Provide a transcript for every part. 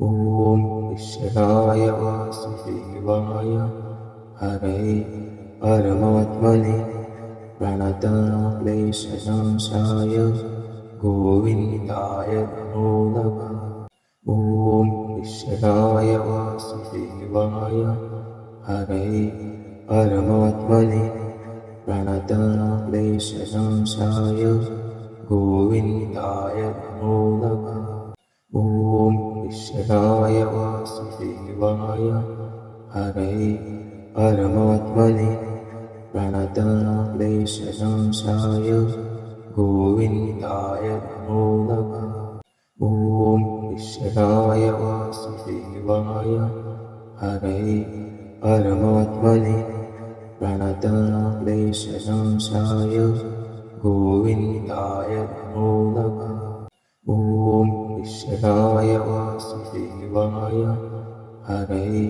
ॐ ईश्वराय वासुदेवाय हरये परमात्मने प्रणतक्लेशनाशाय गोविन्दाय नमो नमः। ॐ ईश्वराय वासुदेवाय हरये परमात्मने प्रणतक्लेशनाशाय गोविन्दाय नमो नमः। ॐ ईश्वराय वासुदेवाय हरये परमात्मने प्रणतक्लेशनाशाय गोविन्दाय नमो नमः। ॐ ईश्वराय वासुदेवाय हरये परमात्मने प्रणतक्लेशनाशाय गोविन्दाय नमो नमः। ॐ ईश्वराय वासुदेवाय हरये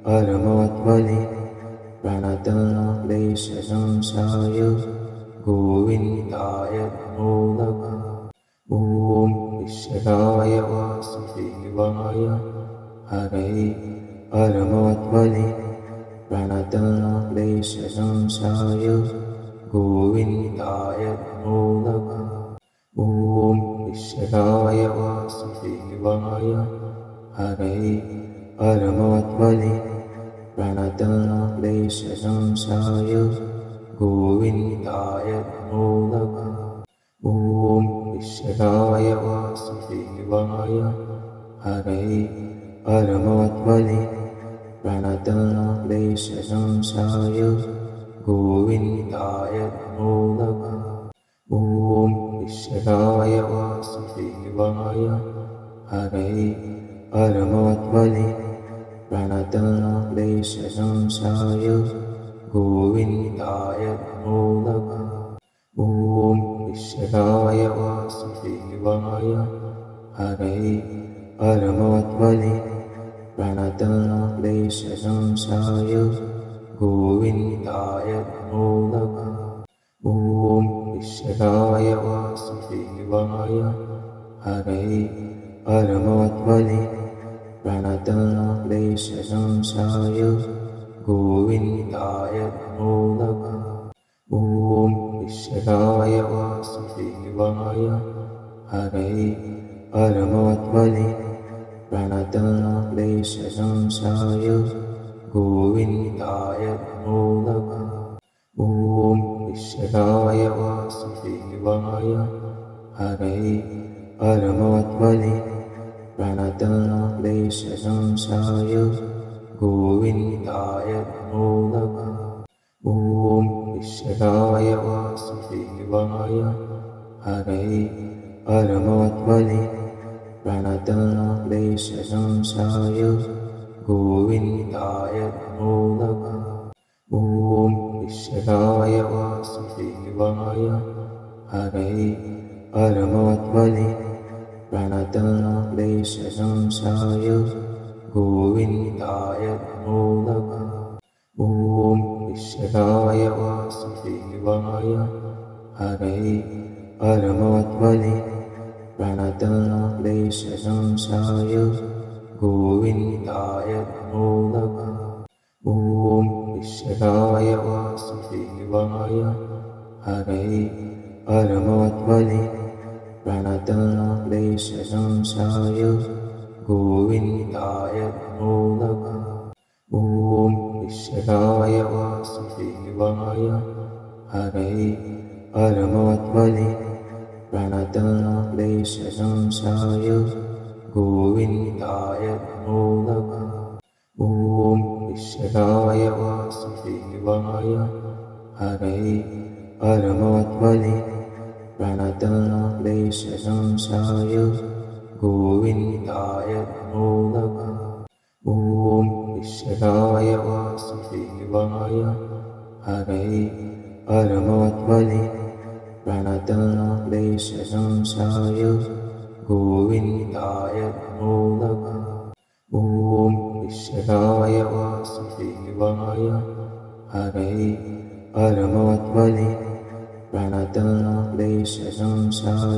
परमात्मने प्रणतक्लेशनाशाय गोविन्दाय नमो नमः। ॐ ईश्वराय वासुदेवाय हरये परमात्मने प्रणतक्लेशनाशाय गोविन्दाय नमो नमः। ॐ ईश्वराय वासुदेवाय हरये परमात्मने प्रणतक्लेशनाशाय गोविन्दाय नमो नमः। ॐ ईश्वराय वासुदेवाय हरये परमात्मने प्रणतक्लेशनाशाय गोविन्दाय नमो नमः। ॐ ईश्वराय वासुदेवाय हरये परमात्मने प्रणतक्लेशनाशाय गोविन्दाय नमो नमः। ॐ ईश्वराय वासुदेवाय हरये परमात्मने प्रणतक्लेशनाशाय गोविन्दाय नमो नमः। ॐ ईश्वराय वासुदेवाय हरये परमात्मने प्रणतक्लेशनाशाय गोविन्दाय नमो नमः। ॐ ईश्वराय वासुदेवाय हरये परमात्मने प्रणतक्लेशनाशाय गोविन्दाय नमो नमः। ॐ ईश्वराय वासुदेवाय हरये परमात्मने प्रणतक्लेशनाशाय गोविन्दाय नमो नमः। ॐ ईश्वराय वासुदेवाय हरये परमात्मने प्रणतक्लेशनाशाय गोविन्दाय नमो नमः। ॐ ईश्वराय वासुदेवाय हरये परमात्मने प्रणतक्लेशनाशाय गोविन्दाय नमो नमः। ॐ ईश्वराय वासुदेवाय हरये परमात्मने प्रणतक्लेशनाशाय गोविन्दाय नमो नमः। ॐ ईश्वराय वासुदेवाय हरये परमात्मने प्रणतक्लेशनाशाय गोविन्दाय नमो नमः। ॐ ईश्वराय वासुदेवाय हरये परमात्मने प्रणतक्लेशनाशाय गोविन्दाय नमो नमः। ॐ ईश्वराय वासुदेवाय हरये परमात्मने प्रणतक्लेशनाशाय गोविन्दाय नमो नमः। ॐ ईश्वराय वासुदेवाय हरये परमात्मने प्रणतक्लेशनाशाय गोविन्दाय नमो नमः। ॐ ईश्वराय वासुदेवाय हरये परमात्मने प्रणतक्लेशनाशाय